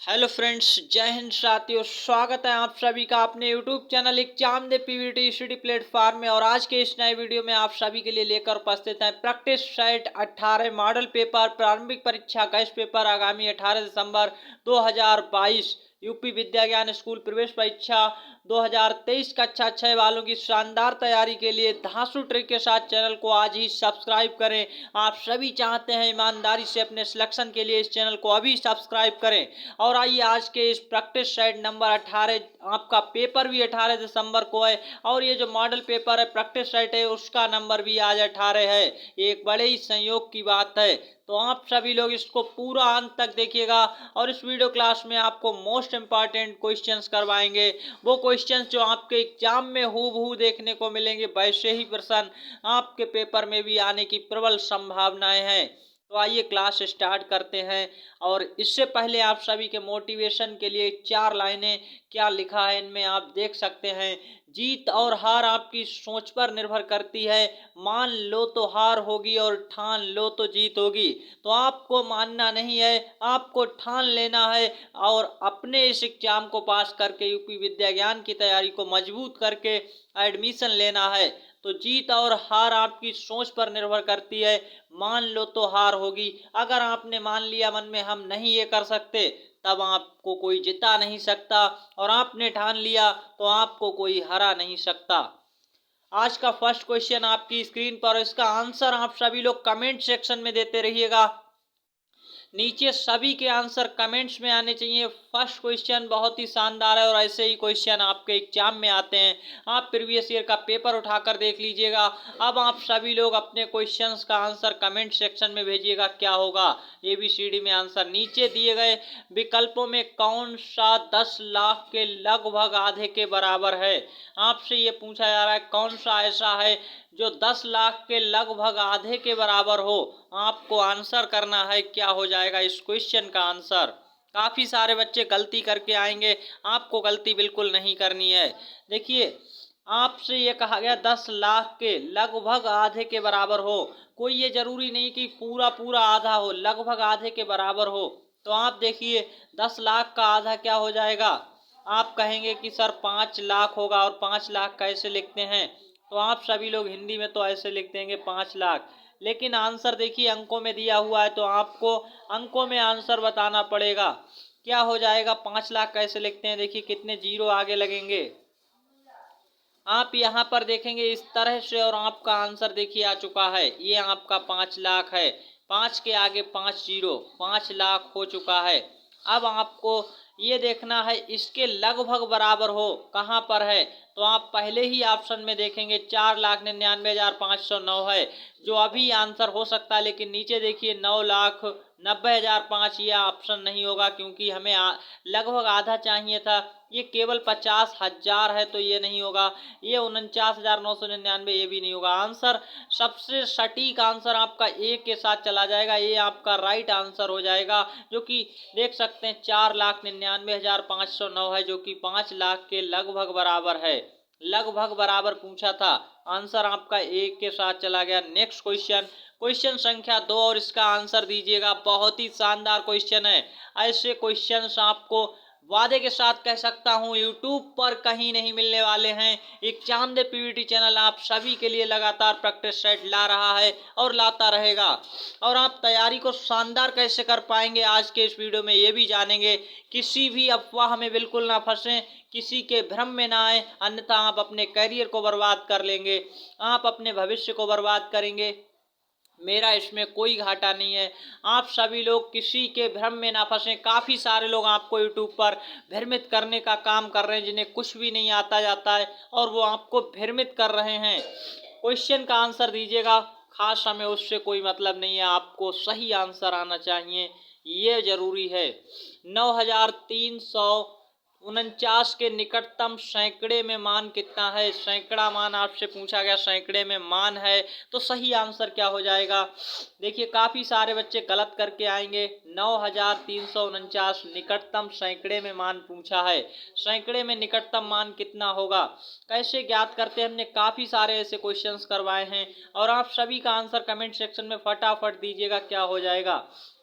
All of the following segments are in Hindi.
हेलो फ्रेंड्स, जय हिंद साथियों। स्वागत है आप सभी का अपने यूट्यूब चैनल एग्जाम दे पीवीटी स्टडी प्लेटफॉर्म में। और आज के इस नए वीडियो में आप सभी के लिए लेकर उपस्थित हैं प्रैक्टिस सेट 18 मॉडल पेपर प्रारंभिक परीक्षा गैस पेपर आगामी 18 दिसंबर 2022 यूपी विद्या ज्ञान स्कूल प्रवेश परीक्षा 2023 कक्षा 6 वालों की शानदार तैयारी के लिए धांसू ट्रिक के साथ चैनल को आज ही सब्सक्राइब करें। आप सभी चाहते हैं ईमानदारी से अपने सिलेक्शन के लिए इस चैनल को अभी सब्सक्राइब करें। और आइए आज के इस प्रैक्टिस सेट नंबर 18, आपका पेपर भी 18 दिसंबर को है और ये जो मॉडल पेपर है प्रैक्टिस सेट है उसका नंबर भी आज 18 है। एक बड़े ही संयोग की बात है, तो आप सभी लोग इसको पूरा अंत तक देखिएगा। और इस वीडियो क्लास में आपको मोस्ट इंपॉर्टेंट क्वेश्चंस करवाएंगे, वो क्वेश्चंस जो आपके एग्जाम में हूबहू देखने को मिलेंगे वैसे ही प्रश्न आपके पेपर में भी आने की प्रबल संभावनाएं हैं। तो आइए क्लास स्टार्ट करते हैं। और इससे पहले आप सभी के मोटिवेशन के लिए 4 लाइनें क्या लिखा है इनमें आप देख सकते हैं। जीत और हार आपकी सोच पर निर्भर करती है, मान लो तो हार होगी और ठान लो तो जीत होगी। तो आपको मानना नहीं है, आपको ठान लेना है और अपने इस एग्जाम को पास करके यूपी विद्या ज्ञान की तैयारी को मजबूत करके एडमिशन लेना है। तो जीत और हार आपकी सोच पर निर्भर करती है, मान लो तो हार होगी। अगर आपने मान लिया मन में हम नहीं ये कर सकते, तब आपको कोई जिता नहीं सकता, और आपने ठान लिया तो आपको कोई हरा नहीं सकता। आज का फर्स्ट क्वेश्चन आपकी स्क्रीन पर, इसका आंसर आप सभी लोग कमेंट सेक्शन में देते रहिएगा। नीचे सभी के आंसर कमेंट्स में आने चाहिए। फर्स्ट क्वेश्चन बहुत ही शानदार है और ऐसे ही क्वेश्चन आपके एग्जाम में आते हैं। आप प्रीवियस ईयर का पेपर उठाकर देख लीजिएगा। अब आप सभी लोग अपने क्वेश्चंस का आंसर कमेंट सेक्शन में भेजिएगा। क्या होगा ABCD में आंसर, नीचे दिए गए विकल्पों में कौन सा 10 लाख के लगभग आधे के बराबर है। आपसे ये पूछा जा रहा है कौन सा ऐसा है जो 10 लाख के लगभग आधे के बराबर हो। आपको आंसर करना है, क्या हो जाएगा इस क्वेश्चन का आंसर। काफी सारे बच्चे गलती करके आएंगे, आपको गलती बिल्कुल नहीं करनी है। देखिए, आपसे ये कहा गया 10 लाख के लगभग आधे के बराबर हो। कोई ये जरूरी नहीं कि पूरा पूरा आधा हो, लगभग आधे के बराबर हो। तो आप देखिए 10 लाख का आधा क्या हो जाएगा। आप कहेंगे कि सर 5 लाख होगा, और 5 लाख कैसे लिखते हैं। तो आप सभी लोग हिंदी में तो ऐसे लिख देंगे 5 लाख, लेकिन आंसर देखिए अंकों में दिया हुआ है, तो आपको अंकों में आंसर बताना पड़ेगा। क्या हो जाएगा, 5 लाख कैसे लिखते हैं, देखिए कितने जीरो आगे लगेंगे। आप यहाँ पर देखेंगे इस तरह से, और आपका आंसर देखिए आ चुका है। ये आपका 5 लाख है, 5 के आगे 5 जीरो, 5 लाख हो चुका है। अब आपको ये देखना है इसके लगभग बराबर हो कहाँ पर है। तो आप पहले ही ऑप्शन में देखेंगे 4,99,509 है, जो अभी आंसर हो सकता है। लेकिन नीचे देखिए 9,90,005, ये ऑप्शन नहीं होगा क्योंकि हमें लगभग आधा चाहिए था। ये केवल 50,000 है, तो ये नहीं होगा। ये 49,999, ये भी नहीं होगा। आंसर सबसे सटीक आंसर आपका ए के साथ चला जाएगा, ये आपका राइट आंसर हो जाएगा, जो कि देख सकते हैं 4,99,509 है, जो कि 5 लाख के लगभग बराबर है। लगभग बराबर पूछा था, आंसर आपका ए के साथ चला गया। नेक्स्ट क्वेश्चन, क्वेश्चन संख्या 2, और इसका आंसर दीजिएगा। बहुत ही शानदार क्वेश्चन है। ऐसे क्वेश्चंस आपको वादे के साथ कह सकता हूं यूट्यूब पर कहीं नहीं मिलने वाले हैं। एग्जाम दे पीवीटी चैनल आप सभी के लिए लगातार प्रैक्टिस सेट ला रहा है और लाता रहेगा। और आप तैयारी को शानदार कैसे कर पाएंगे आज के इस वीडियो में ये भी जानेंगे। किसी भी अफवाह में बिल्कुल ना फंसें, किसी के भ्रम में ना आए, अन्यथा आप अपने करियर को बर्बाद कर लेंगे, आप अपने भविष्य को बर्बाद करेंगे। मेरा इसमें कोई घाटा नहीं है। आप सभी लोग किसी के भ्रम में ना फंसें। काफ़ी सारे लोग आपको यूट्यूब पर भ्रमित करने का काम कर रहे हैं, जिन्हें कुछ भी नहीं आता जाता है, और वो आपको भ्रमित कर रहे हैं। क्वेश्चन का आंसर दीजिएगा, खास हमें उससे कोई मतलब नहीं है, आपको सही आंसर आना चाहिए, ये जरूरी है। 9,349 के निकटतम सैकड़े में मान कितना है। सैकड़ा मान आपसे पूछा गया, सैकड़े में मान है, तो सही आंसर क्या हो जाएगा। देखिए काफी सारे बच्चे गलत करके आएंगे। 9,349 निकटतम सैकड़े में मान पूछा है, सैकड़े में निकटतम मान कितना होगा, कैसे ज्ञात करते हैं। हमने काफी सारे ऐसे क्वेश्चंस करवाए हैं, और आप सभी का आंसर कमेंट सेक्शन में फटाफट दीजिएगा, क्या हो जाएगा।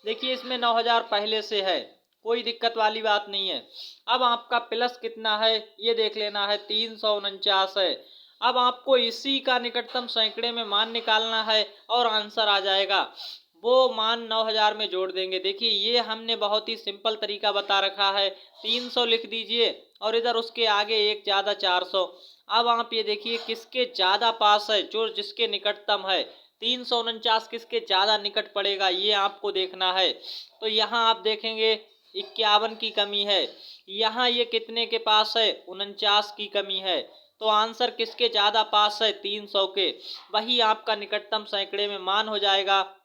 देखिए इसमें 9,000 पहले से है, कोई दिक्कत वाली बात नहीं है। अब आपका प्लस कितना है ये देख लेना है, 349 है। अब आपको इसी का निकटतम सैकड़े में मान निकालना है और आंसर आ जाएगा। वो मान 9000 में जोड़ देंगे। देखिए ये हमने बहुत ही सिंपल तरीका बता रखा है। 300 लिख दीजिए और इधर उसके आगे एक ज़्यादा 400। अब आप ये देखिए किसके ज़्यादा पास है, जो जिसके निकटतम है। 349 किसके ज़्यादा निकट पड़ेगा ये आपको देखना है। तो यहाँ आप देखेंगे 51 की कमी है, यहाँ ये कितने के पास है, 49 की कमी है। तो आंसर किसके ज़्यादा पास है, 300 के। वही आपका निकटतम सैकड़े में मान हो जाएगा।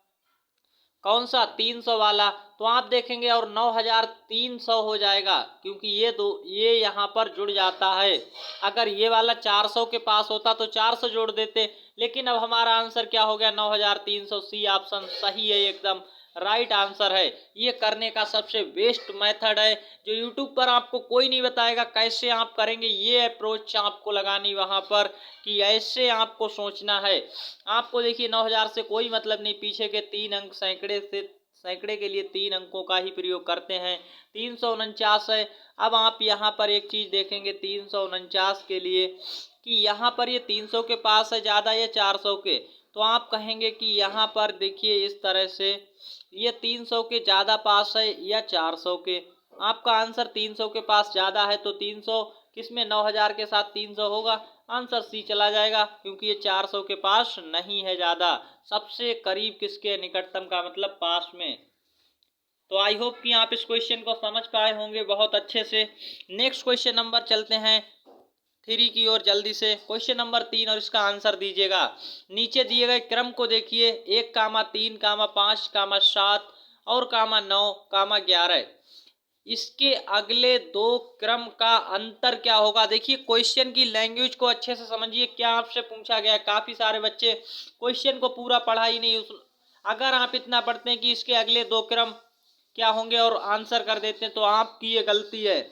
कौन सा, 300 वाला। तो आप देखेंगे और 9300 हो जाएगा, क्योंकि ये यहाँ पर जुड़ जाता है। अगर ये वाला 400 के पास होता तो 400 जोड़ देते, लेकिन अब हमारा आंसर क्या हो गया, 9300। सी ऑप्शन सही है, एकदम राइट आंसर है। ये करने का सबसे बेस्ट मेथड है, जो यूट्यूब पर आपको कोई नहीं बताएगा कैसे आप करेंगे। ये अप्रोच आपको लगानी वहाँ पर कि ऐसे आपको सोचना है। आपको देखिए 9000 से कोई मतलब नहीं, पीछे के 3 अंक सैकड़े के लिए 3 अंकों का ही प्रयोग करते हैं। 349 है। अब आप यहाँ पर एक चीज देखेंगे 349 के लिए कि यहाँ पर ये 300 के पास है ज़्यादा या 400 के। तो आप कहेंगे कि यहाँ पर देखिए इस तरह से ये 300 के ज़्यादा पास है या 400 के। आपका आंसर 300 के पास ज़्यादा है, तो 300 किसमें, 9000 के साथ 300 होगा, आंसर सी चला जाएगा, क्योंकि ये 400 के पास नहीं है ज़्यादा। सबसे करीब किसके, निकटतम का मतलब पास में। तो आई होप कि आप इस क्वेश्चन को समझ पाए होंगे बहुत अच्छे से। नेक्स्ट क्वेश्चन नंबर चलते हैं 3 की ओर जल्दी से। क्वेश्चन नंबर 3 और इसका आंसर दीजिएगा। नीचे दिए गए क्रम को देखिए, 1,3,5,7 और 9,11। इसके अगले दो क्रम का अंतर क्या होगा। देखिए क्वेश्चन की लैंग्वेज को अच्छे से समझिए, क्या आपसे पूछा गया है। काफी सारे बच्चे क्वेश्चन को पूरा पढ़ा ही नहीं। अगर आप इतना पढ़ते हैं कि इसके अगले दो क्रम क्या होंगे और आंसर कर देते हैं, तो आपकी ये गलती है।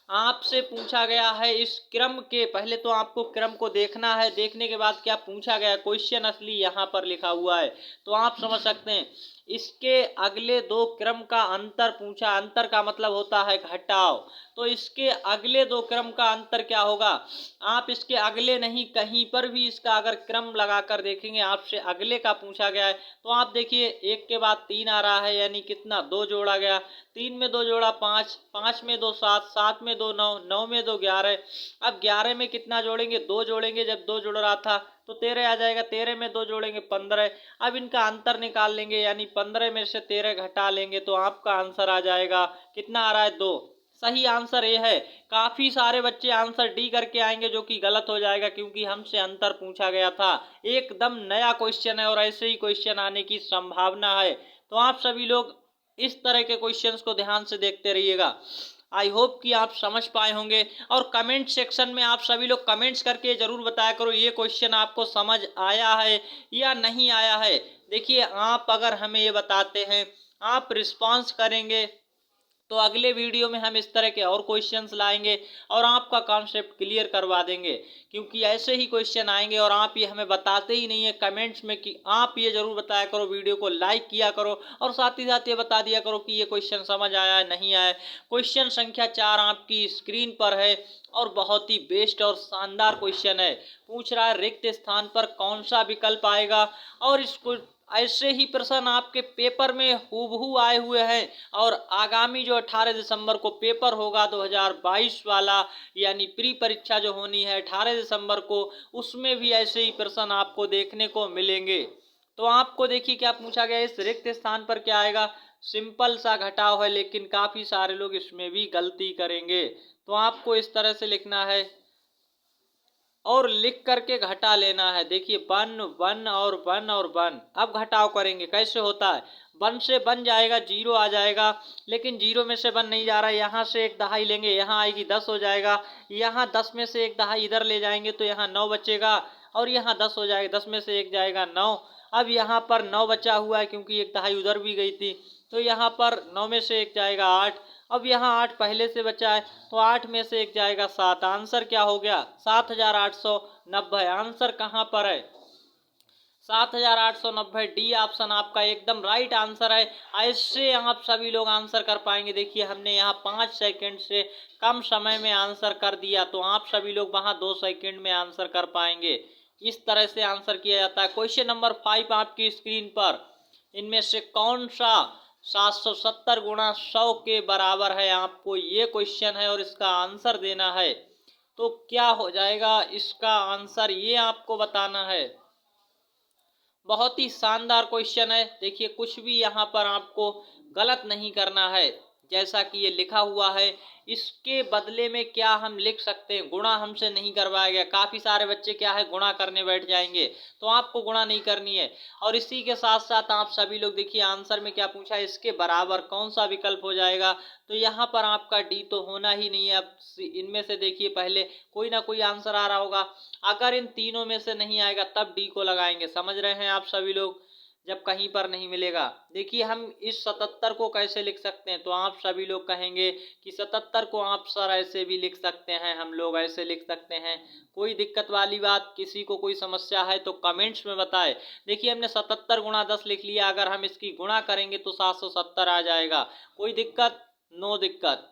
आपसे पूछा गया है इस क्रम के, पहले तो आपको क्रम को देखना है, देखने के बाद क्या पूछा गया, क्वेश्चन असली यहाँ पर लिखा हुआ है, तो आप समझ सकते हैं। इसके अगले दो क्रम का अंतर पूछा, अंतर का मतलब होता है घटाव। तो इसके अगले दो क्रम का अंतर क्या होगा। आप इसके अगले नहीं, कहीं पर भी इसका अगर क्रम लगाकर देखेंगे, आपसे अगले का पूछा गया है, तो आप देखिए 1 के बाद 3 आ रहा है, यानी कितना, 2 जोड़ा गया। 3 में 2 जोड़ा 5, 5 में 2 7, 7 में 2 9, 9 में 2 11। अब 11 में कितना जोड़ेंगे, 2 जोड़ेंगे, जब 2 जोड़ रहा था तो 13 आ जाएगा। 13 में 2 जोड़ेंगे 15। अब इनका अंतर निकाल लेंगे, यानी 15 में से 13 घटा लेंगे, तो आपका आंसर आ जाएगा कितना आ रहा है, 2। सही आंसर ये है। काफी सारे बच्चे आंसर डी करके आएंगे, जो कि गलत हो जाएगा, क्योंकि हमसे अंतर पूछा गया था। एकदम नया क्वेश्चन है और ऐसे ही क्वेश्चन आने की संभावना है। तो आप सभी लोग इस तरह के क्वेश्चंस को ध्यान से देखते रहिएगा। आई होप कि आप समझ पाए होंगे। और कमेंट सेक्शन में आप सभी लोग कमेंट्स करके जरूर बताया करो ये क्वेश्चन आपको समझ आया है या नहीं आया है। देखिए आप अगर हमें ये बताते हैं, आप रिस्पॉन्स करेंगे, तो अगले वीडियो में हम इस तरह के और क्वेश्चंस लाएंगे और आपका कॉन्सेप्ट क्लियर करवा देंगे। क्योंकि ऐसे ही क्वेश्चन आएंगे और आप ये हमें बताते ही नहीं है कमेंट्स में, कि आप ये जरूर बताया करो, वीडियो को लाइक किया करो और साथ ही साथ ये बता दिया करो कि ये क्वेश्चन समझ आया है नहीं आया। क्वेश्चन संख्या 4 आपकी स्क्रीन पर है और बहुत ही बेस्ट और शानदार क्वेश्चन है। पूछ रहा है रिक्त स्थान पर कौन सा विकल्प आएगा, और इसको ऐसे ही प्रश्न आपके पेपर में हूबहू आए हुए हैं। और आगामी जो 18 दिसंबर को पेपर होगा 2022 वाला, यानी प्री परीक्षा जो होनी है 18 दिसंबर को, उसमें भी ऐसे ही प्रश्न आपको देखने को मिलेंगे। तो आपको देखिए क्या पूछा गया, इस रिक्त स्थान पर क्या आएगा। सिंपल सा घटाव है, लेकिन काफी सारे लोग इसमें भी गलती करेंगे। तो आपको इस तरह से लिखना है और लिख करके घटा लेना है। देखिए 1 1 और 1 और 1। अब घटाव करेंगे, कैसे होता है, 1 से 1 जाएगा, 0 आ जाएगा, लेकिन 0 में से 1 नहीं जा रहा है। यहाँ से एक दहाई लेंगे, यहाँ आएगी 10 हो जाएगा। यहाँ 10 में से एक दहाई इधर ले जाएंगे तो यहाँ 9 बचेगा, और यहाँ 10 हो जाएगा, 10 में से एक जाएगा 9। अब यहाँ पर 9 बचा हुआ है, क्योंकि एक दहाई उधर भी गई थी, तो यहाँ पर 9 में से एक जाएगा 8। अब यहाँ 8 पहले से बचा है, तो 8 में से एक जाएगा 7। आंसर क्या हो गया, 7890। आंसर कहाँ पर है, 7890। डी ऑप्शन आपका एकदम राइट आंसर है। ऐसे आप सभी लोग आंसर कर पाएंगे। देखिए हमने यहाँ 5 सेकंड से कम समय में आंसर कर दिया, तो आप सभी लोग वहाँ 2 सेकंड में आंसर कर पाएंगे। इस तरह से आंसर किया जाता है। क्वेश्चन नंबर 5 आपकी स्क्रीन पर, इनमें से कौन सा 770 गुणा 100 के बराबर है? आपको ये क्वेश्चन है और इसका आंसर देना है। तो क्या हो जाएगा इसका आंसर, ये आपको बताना है। बहुत ही शानदार क्वेश्चन है। देखिए कुछ भी यहाँ पर आपको गलत नहीं करना है, जैसा कि ये लिखा हुआ है। इसके बदले में क्या हम लिख सकते हैं? गुणा हमसे नहीं करवाया गया। काफ़ी सारे बच्चे क्या है गुणा करने बैठ जाएंगे, तो आपको गुणा नहीं करनी है। और इसी के साथ साथ आप सभी लोग देखिए आंसर में क्या पूछा है, इसके बराबर कौन सा विकल्प हो जाएगा? तो यहाँ पर आपका डी तो होना ही नहीं है। अब इनमें से देखिए पहले कोई ना कोई आंसर आ रहा होगा। अगर इन तीनों में से नहीं आएगा तब डी को लगाएंगे। समझ रहे हैं आप सभी लोग? जब कहीं पर नहीं मिलेगा। देखिए हम इस 77 को कैसे लिख सकते हैं, तो आप सभी लोग कहेंगे कि 77 को आप सर ऐसे भी लिख सकते हैं, हम लोग ऐसे लिख सकते हैं। कोई दिक्कत वाली बात, किसी को कोई समस्या है तो कमेंट्स में बताएं। देखिए हमने 77 गुणा 10 लिख लिया, अगर हम इसकी गुणा करेंगे तो 770 आ जाएगा। कोई दिक्कत? नो दिक्कत।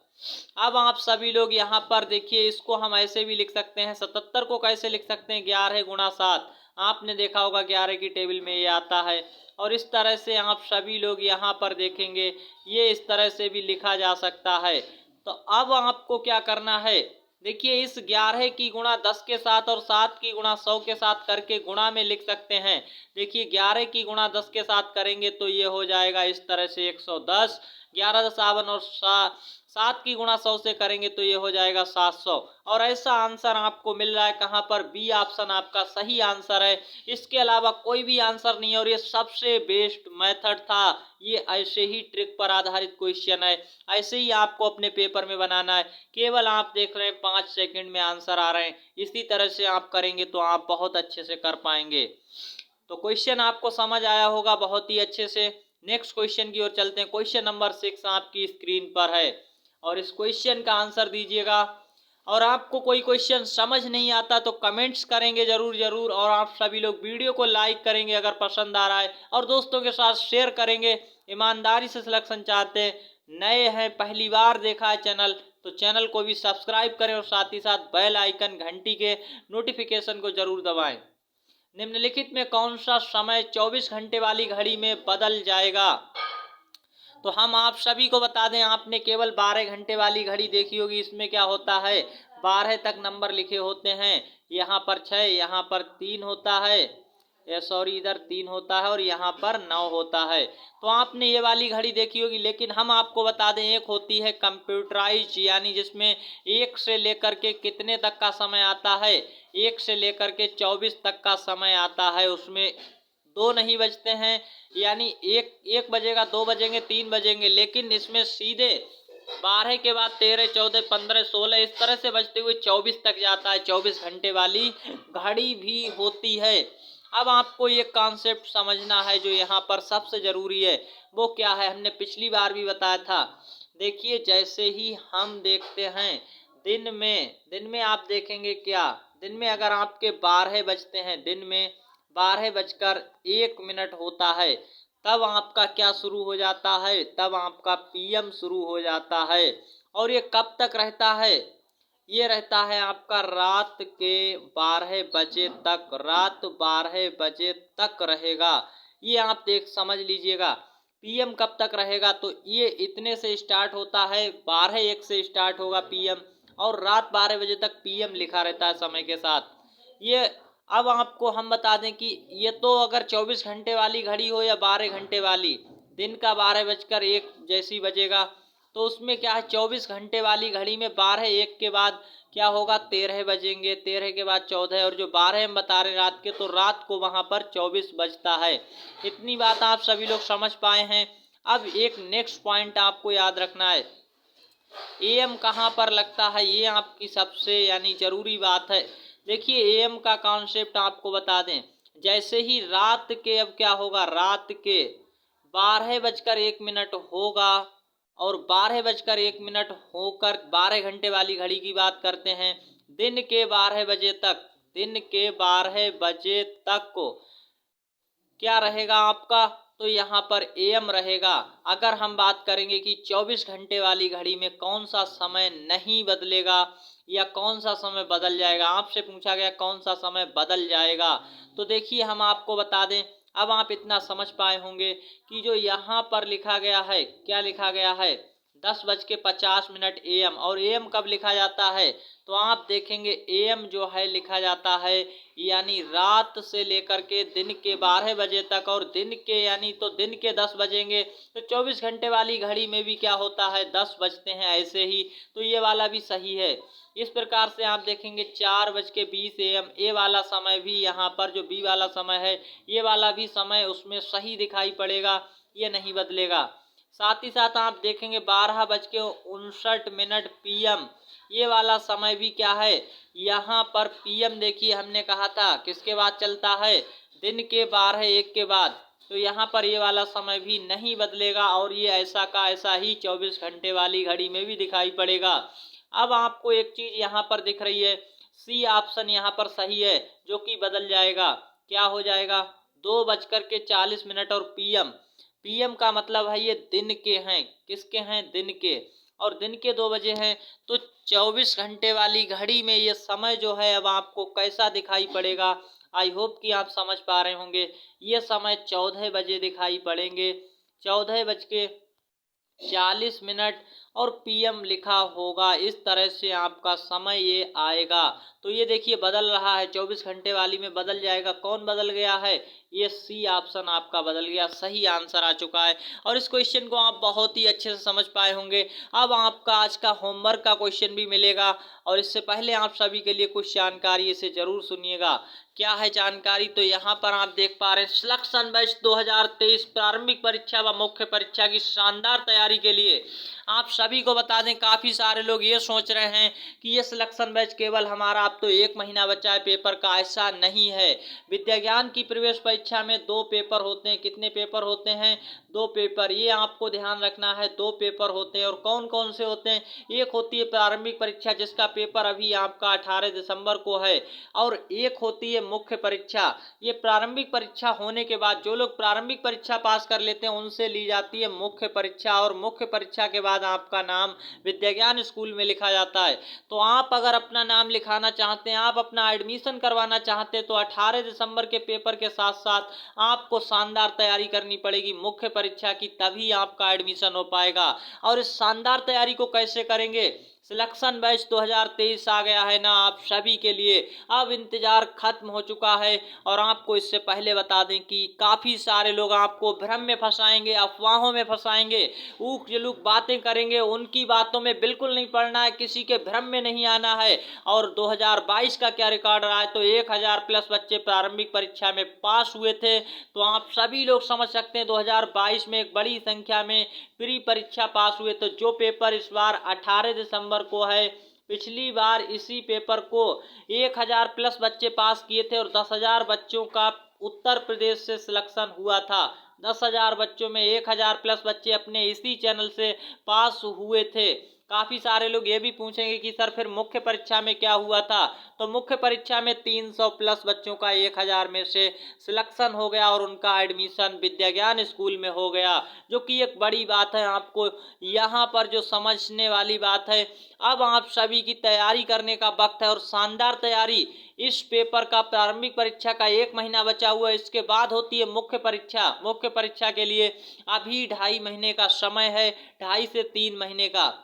अब आप सभी लोग यहाँ पर देखिए, इसको हम ऐसे भी लिख सकते हैं। 77 को कैसे लिख सकते हैं? 11 गुणा 7। आपने देखा होगा 11 की टेबल में ये आता है। और इस तरह से आप सभी लोग यहाँ पर देखेंगे, ये इस तरह से भी लिखा जा सकता है। तो अब आपको क्या करना है, देखिए इस 11 की गुणा 10 के साथ और 7 की गुणा 100 के साथ करके गुणा में लिख सकते हैं। देखिए 11 की गुणा 10 के साथ करेंगे तो ये हो जाएगा इस तरह से 110। 11 10 और 7 की गुणा 100 से करेंगे तो ये हो जाएगा 700। और ऐसा आंसर आपको मिल रहा है कहाँ पर? बी ऑप्शन आपका सही आंसर है। इसके अलावा कोई भी आंसर नहीं है और ये सबसे बेस्ट मेथड था। ये ऐसे ही ट्रिक पर आधारित क्वेश्चन है, ऐसे ही आपको अपने पेपर में बनाना है। केवल आप देख रहे हैं 5 सेकंड में आंसर आ रहे हैं। इसी तरह से आप करेंगे तो आप बहुत अच्छे से कर पाएंगे। तो क्वेश्चन आपको समझ आया होगा बहुत ही अच्छे से। नेक्स्ट क्वेश्चन की ओर चलते हैं। क्वेश्चन नंबर 6 आपकी स्क्रीन पर है और इस क्वेश्चन का आंसर दीजिएगा। और आपको कोई क्वेश्चन समझ नहीं आता तो कमेंट्स करेंगे जरूर। और आप सभी लोग वीडियो को लाइक करेंगे अगर पसंद आ रहा है, और दोस्तों के साथ शेयर करेंगे। ईमानदारी से सिलेक्शन चाहते हैं, नए हैं, पहली बार देखा है चैनल, तो चैनल को भी सब्सक्राइब करें और साथ ही साथ बेल आइकन घंटी के नोटिफिकेशन को जरूर दबाएं। निम्नलिखित में कौन सा समय 24 घंटे वाली घड़ी में बदल जाएगा? तो हम आप सभी को बता दें, आपने केवल 12 घंटे वाली घड़ी देखी होगी। इसमें क्या होता है, 12 तक नंबर लिखे होते हैं। यहाँ पर 6, यहाँ पर 3 होता है, सॉरी इधर 3 होता है और यहाँ पर 9 होता है। तो आपने ये वाली घड़ी देखी होगी। लेकिन हम आपको बता दें, एक होती है कंप्यूटराइज, यानी जिसमें 1 से लेकर के कितने तक का समय आता है, 1 से लेकर के 24 तक का समय आता है। उसमें 2 नहीं बजते हैं, यानी एक बजेगा, 2 बजेंगे, 3 बजेंगे। लेकिन इसमें सीधे 12 के बाद 13 14 15 16 इस तरह से बजते हुए 24 तक जाता है। 24 घंटे वाली घड़ी भी होती है। अब आपको ये कॉन्सेप्ट समझना है जो यहाँ पर सबसे जरूरी है। वो क्या है, हमने पिछली बार भी बताया था। देखिए जैसे ही हम देखते हैं दिन में आप देखेंगे क्या, दिन में अगर आपके 12 बजते हैं, दिन में 12 बजकर 1 मिनट होता है, तब आपका क्या शुरू हो जाता है, तब आपका पीएम शुरू हो जाता है। और ये कब तक रहता है, ये रहता है आपका रात के 12 बजे तक, रात 12 बजे तक रहेगा। ये आप देख समझ लीजिएगा। पीएम कब तक रहेगा, तो ये इतने से स्टार्ट होता है, 12:01 से स्टार्ट होगा पीएम, और रात 12 बजे तक पीएम लिखा रहता है समय के साथ। ये अब आपको हम बता दें कि ये तो अगर 24 घंटे वाली घड़ी हो या 12 घंटे वाली, दिन का 12 बजकर 1 जैसी बजेगा, तो उसमें क्या है, 24 घंटे वाली घड़ी में 12:01 के बाद क्या होगा, 13 बजेंगे, 13 के बाद 14, और जो 12 हम बता रहे रात के, तो रात को वहां पर 24 बजता है। इतनी बात आप सभी लोग समझ पाए हैं। अब एक नेक्स्ट पॉइंट आपको याद रखना है, एएम कहाँ पर लगता है, ये आपकी सबसे यानी जरूरी बात है। देखिए एएम का कॉन्सेप्ट आपको बता दें, जैसे ही रात के, अब क्या होगा, रात के 12 बजकर 1 मिनट होगा, और 12 बजकर 1 मिनट होकर 12 घंटे वाली घड़ी की बात करते हैं। दिन के 12 बजे तक, दिन के 12 बजे तक को क्या रहेगा आपका, तो यहाँ पर AM रहेगा। अगर हम बात करेंगे कि 24 घंटे वाली घड़ी में कौन सा समय नहीं बदलेगा या कौन सा समय बदल जाएगा, आपसे पूछा गया कौन सा समय बदल जाएगा, तो देखिए हम आपको बता दें। अब आप इतना समझ पाए होंगे कि जो यहाँ पर लिखा गया है, क्या लिखा गया है, 10:50 AM, और AM कब लिखा जाता है, तो आप देखेंगे AM जो है लिखा जाता है यानी रात से लेकर के दिन के 12 बजे तक, और दिन के यानी तो दिन के 10 बजेंगे, तो 24 घंटे वाली घड़ी में भी क्या होता है, 10 बजते हैं ऐसे ही, तो ये वाला भी सही है। इस प्रकार से आप देखेंगे 4:20 AM, ये वाला समय भी यहाँ पर जो बी वाला समय है, ये वाला भी समय उसमें सही दिखाई पड़ेगा, ये नहीं बदलेगा। साथ ही साथ आप देखेंगे 12:59 PM, ये वाला समय भी क्या है, यहाँ पर PM देखिए हमने कहा था किसके बाद चलता है, दिन के 12:01 के बाद, तो यहाँ पर ये वाला समय भी नहीं बदलेगा और ये ऐसा का ऐसा ही 24 घंटे वाली घड़ी में भी दिखाई पड़ेगा। अब आपको एक चीज यहाँ पर दिख रही है, सी ऑप्शन यहाँ पर सही है, जो कि बदल जाएगा, क्या हो जाएगा, 2:40 और PM, PM का मतलब है ये दिन के हैं, किसके हैं, दिन के, और दिन के 2 बजे हैं, तो 24 घंटे वाली घड़ी में ये समय जो है अब आपको कैसा दिखाई पड़ेगा, आई होप कि आप समझ पा रहे होंगे। ये समय 14 बजे दिखाई पड़ेंगे, 14:40 और PM लिखा होगा, इस तरह से आपका समय ये आएगा। तो ये देखिए बदल रहा है, 24 घंटे वाली में बदल जाएगा, कौन बदल गया है, ये सी ऑप्शन आपका बदल गया, सही आंसर आ चुका है। और इस क्वेश्चन को आप बहुत ही अच्छे से समझ पाए होंगे। अब आपका आज का होमवर्क का क्वेश्चन भी मिलेगा, और इससे पहले आप सभी के लिए कुछ जानकारी इसे जरूर सुनिएगा। क्या है जानकारी, तो यहाँ पर आप देख पा रहे हैं सिलेक्शन बैच 2023 प्रारंभिक परीक्षा व मुख्य परीक्षा की शानदार तैयारी के लिए आप सभी को बता दें, काफी सारे लोग ये सोच रहे हैं कि ये सिलेक्शन बैच केवल हमारा अब तो 1 महीना बचा है पेपर का, ऐसा नहीं है। विज्ञान की प्रवेश परीक्षा में 2 पेपर होते हैं, कितने पेपर होते हैं, 2 पेपर, ये आपको ध्यान रखना है, 2 पेपर होते हैं। और कौन कौन से होते हैं, एक होती है प्रारंभिक परीक्षा जिसका पेपर अभी आपका 18 दिसंबर को है, और एक होती है मुख्य परीक्षा। ये प्रारंभिक परीक्षा होने के बाद जो लोग प्रारंभिक परीक्षा पास कर लेते हैं उनसे ली जाती है मुख्य परीक्षा, और मुख्य परीक्षा के बाद आपका नाम विज्ञान स्कूल में लिखा जाता है। तो आप अगर अपना नाम लिखाना चाहते हैं, आप अपना एडमिशन करवाना चाहते हैं, तो 18 दिसंबर के पेपर के साथ साथ आपको शानदार तैयारी करनी पड़ेगी मुख्य परीक्षा की, तभी आपका एडमिशन हो पाएगा। और इस शानदार तैयारी को कैसे करेंगे, सिलेक्शन बैच 2023 आ गया है ना आप सभी के लिए, अब इंतजार खत्म हो चुका है। और आपको इससे पहले बता दें कि काफी सारे लोग आपको भ्रम में फंसाएंगे, अफवाहों में फंसाएंगे, ऊक जलूक बातें करेंगे, उनकी बातों में बिल्कुल नहीं पड़ना है, किसी के भ्रम में नहीं आना है। और 2022 का क्या रिकॉर्ड रहा है, तो 1000 प्लस बच्चे प्रारंभिक परीक्षा में पास हुए थे, तो आप सभी लोग समझ सकते हैं 2022 में एक बड़ी संख्या में प्री परीक्षा पास हुए। तो जो पेपर इस बार 18 दिसंबर को है, पिछली बार इसी पेपर को 1000 प्लस बच्चे पास किए थे, और 10,000 बच्चों का उत्तर प्रदेश से सिलेक्शन हुआ था। 10,000 बच्चों में 1000 प्लस बच्चे अपने इसी चैनल से पास हुए थे। काफी सारे लोग ये भी पूछेंगे कि सर फिर मुख्य परीक्षा में क्या हुआ था, तो मुख्य परीक्षा में 300 प्लस बच्चों का 1000 में से सिलेक्शन हो गया, और उनका एडमिशन विज्ञान स्कूल में हो गया, जो कि एक बड़ी बात है। आपको यहाँ पर जो समझने वाली बात है, अब आप सभी की तैयारी करने का वक्त है, और शानदार तैयारी। इस पेपर का प्रारंभिक परीक्षा का 1 महीना बचा हुआ है, इसके बाद होती है मुख्य परीक्षा। मुख्य परीक्षा के लिए अभी 2.5 महीने का समय है, 2.5 से 3 महीने का।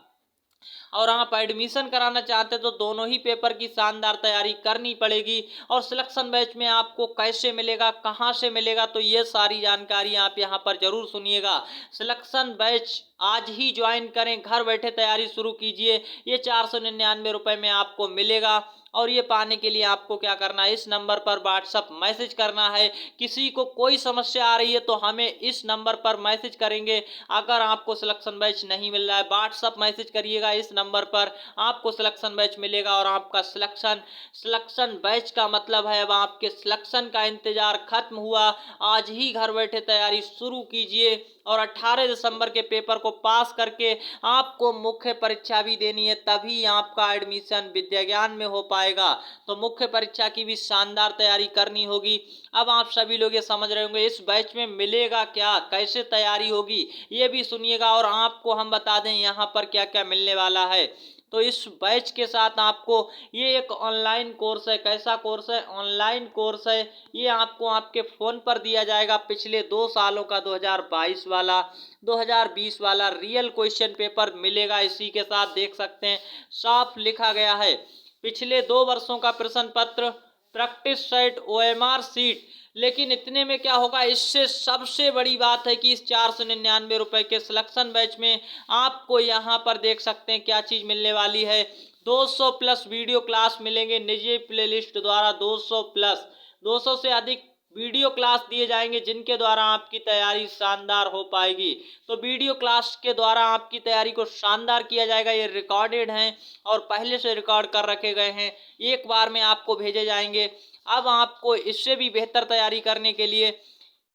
और आप एडमिशन कराना चाहते तो दोनों ही पेपर की शानदार तैयारी करनी पड़ेगी। और सिलेक्शन बैच में आपको कैसे मिलेगा, कहां से मिलेगा, तो ये सारी जानकारी आप यहां पर जरूर सुनिएगा। सिलेक्शन बैच आज ही ज्वाइन करें, घर बैठे तैयारी शुरू कीजिए, ये 499 रुपए में आपको मिलेगा। और ये पाने के लिए आपको क्या करना है, इस नंबर पर व्हाट्सएप मैसेज करना है। किसी को कोई समस्या आ रही है तो हमें इस नंबर पर मैसेज करेंगे। अगर आपको सिलेक्शन बैच नहीं मिल रहा है, व्हाट्सएप मैसेज करिएगा इस नंबर पर, आपको सिलेक्शन बैच मिलेगा। और आपका सिलेक्शन बैच का मतलब है अब आपके सिलेक्शन का इंतजार खत्म हुआ। आज ही घर बैठे तैयारी शुरू कीजिए, और 18 दिसंबर के पेपर को पास करके आपको मुख्य परीक्षा भी देनी है, तभी आपका एडमिशन विद्या ज्ञान में हो पाएगा। तो मुख्य परीक्षा की भी शानदार तैयारी करनी होगी। अब आप सभी लोग ये समझ रहे होंगे इस बैच में मिलेगा क्या, कैसे तैयारी होगी, ये भी सुनिएगा और आपको हम बता दें यहाँ पर क्या क्या मिलने वाला है। तो इस बैच के साथ आपको ये एक ऑनलाइन कोर्स है। कैसा कोर्स है? ऑनलाइन कोर्स है। ये आपको आपके फ़ोन पर दिया जाएगा। पिछले 2 सालों का 2022 वाला 2020 वाला रियल क्वेश्चन पेपर मिलेगा। इसी के साथ देख सकते हैं साफ लिखा गया है पिछले 2 वर्षों का प्रश्न पत्र, प्रैक्टिस सेट, OMR सीट। लेकिन इतने में क्या होगा, इससे सबसे बड़ी बात है कि इस 499 रुपए के सिलेक्शन बैच में आपको यहाँ पर देख सकते हैं क्या चीज़ मिलने वाली है। 200 प्लस वीडियो क्लास मिलेंगे निजी प्लेलिस्ट द्वारा। 200 प्लस 200 से अधिक वीडियो क्लास दिए जाएंगे जिनके द्वारा आपकी तैयारी शानदार हो पाएगी। तो वीडियो क्लास के द्वारा आपकी तैयारी को शानदार किया जाएगा। ये रिकॉर्डेड हैं और पहले से रिकॉर्ड कर रखे गए हैं, एक बार में आपको भेजे जाएंगे। अब आपको इससे भी बेहतर तैयारी करने के लिए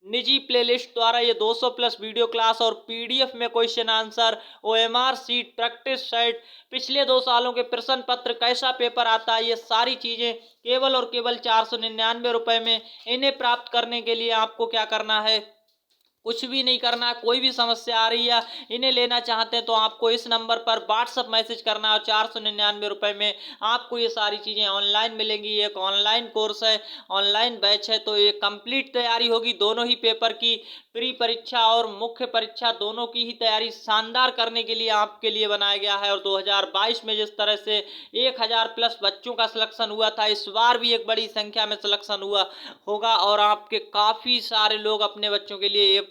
निजी प्लेलिस्ट द्वारा ये 200 प्लस वीडियो क्लास और PDF में question answer, OMR seat, practice set, पिछले 2 सालों के प्रश्न पत्र, कैसा पेपर आता है, ये सारी चीज़ें केवल और केवल 499 रुपए में। इन्हें प्राप्त करने के लिए आपको क्या करना है? कुछ भी नहीं करना। कोई भी समस्या आ रही है, इन्हें लेना चाहते हैं तो आपको इस नंबर पर व्हाट्सअप मैसेज करना है और 499 रुपए में आपको ये सारी चीज़ें ऑनलाइन मिलेंगी। एक ऑनलाइन कोर्स है, ऑनलाइन बैच है। तो ये कंप्लीट तैयारी होगी दोनों ही पेपर की, प्री परीक्षा और मुख्य परीक्षा दोनों की ही तैयारी शानदार करने के लिए आपके लिए बनाया गया है। और 2022 में जिस तरह से 1000 प्लस बच्चों का सिलेक्शन हुआ था, इस बार भी एक बड़ी संख्या में सिलेक्शन हुआ होगा और आपके काफ़ी सारे लोग अपने बच्चों के लिए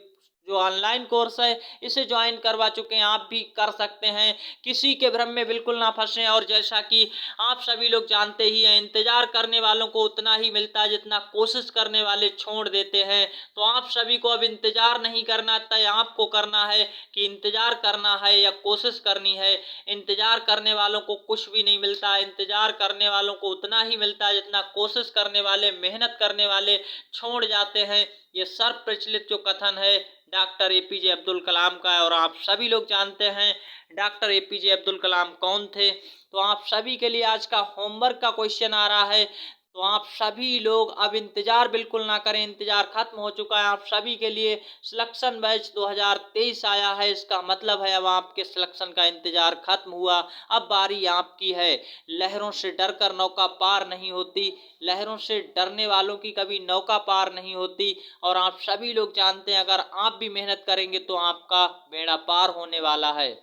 जो ऑनलाइन कोर्स है इसे ज्वाइन करवा चुके हैं। आप भी कर सकते हैं, किसी के भ्रम में बिल्कुल ना फंसें। और जैसा कि आप सभी लोग जानते ही हैं, इंतजार करने वालों को उतना ही मिलता है जितना कोशिश करने वाले छोड़ देते हैं। तो आप सभी को अब इंतजार नहीं करना, तय आपको करना है कि इंतजार करना है या कोशिश करनी है। इंतजार करने वालों को कुछ भी नहीं मिलता है, इंतजार करने वालों को उतना ही मिलता है जितना कोशिश करने वाले, मेहनत करने वाले छोड़ जाते हैं। ये सर्व प्रचलित जो कथन है डॉक्टर APJ अब्दुल कलाम का है। और आप सभी लोग जानते हैं डॉक्टर APJ अब्दुल कलाम कौन थे। तो आप सभी के लिए आज का होमवर्क का क्वेश्चन आ रहा है, तो आप सभी लोग अब इंतजार बिल्कुल ना करें, इंतजार खत्म हो चुका है। आप सभी के लिए सिलेक्शन बैच 2023 आया है, इसका मतलब है अब आपके सिलेक्शन का इंतजार खत्म हुआ। अब बारी आपकी है। लहरों से डरकर नौका पार नहीं होती, लहरों से डरने वालों की कभी नौका पार नहीं होती। और आप सभी लोग जानते हैं अगर आप भी मेहनत करेंगे तो आपका बेड़ा पार होने वाला है।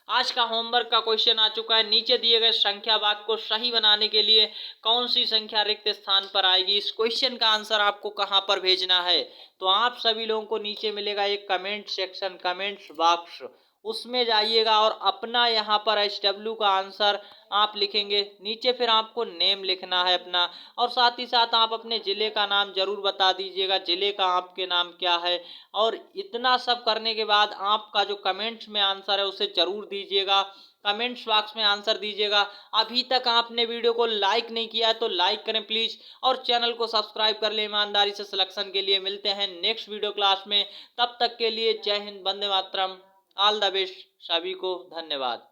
आज का होमवर्क का क्वेश्चन आ चुका है। नीचे दिए गए संख्या वाक्य को सही बनाने के लिए कौन सी संख्या रिक्त स्थान पर आएगी? इस क्वेश्चन का आंसर आपको कहां पर भेजना है? तो आप सभी लोगों को नीचे मिलेगा एक कमेंट सेक्शन, कमेंट्स बॉक्स, उसमें जाइएगा और अपना यहाँ पर HW का आंसर आप लिखेंगे। नीचे फिर आपको नेम लिखना है अपना, और साथ ही साथ आप अपने ज़िले का नाम जरूर बता दीजिएगा, ज़िले का आपके नाम क्या है। और इतना सब करने के बाद आपका जो कमेंट्स में आंसर है उसे जरूर दीजिएगा, कमेंट्स बॉक्स में आंसर दीजिएगा। अभी तक आपने वीडियो को लाइक नहीं किया है तो लाइक करें प्लीज़, और चैनल को सब्सक्राइब कर लें ईमानदारी से। सिलेक्शन के लिए मिलते हैं नेक्स्ट वीडियो क्लास में, तब तक के लिए जय Hind, Vande Mataram, all the best, सभी को धन्यवाद।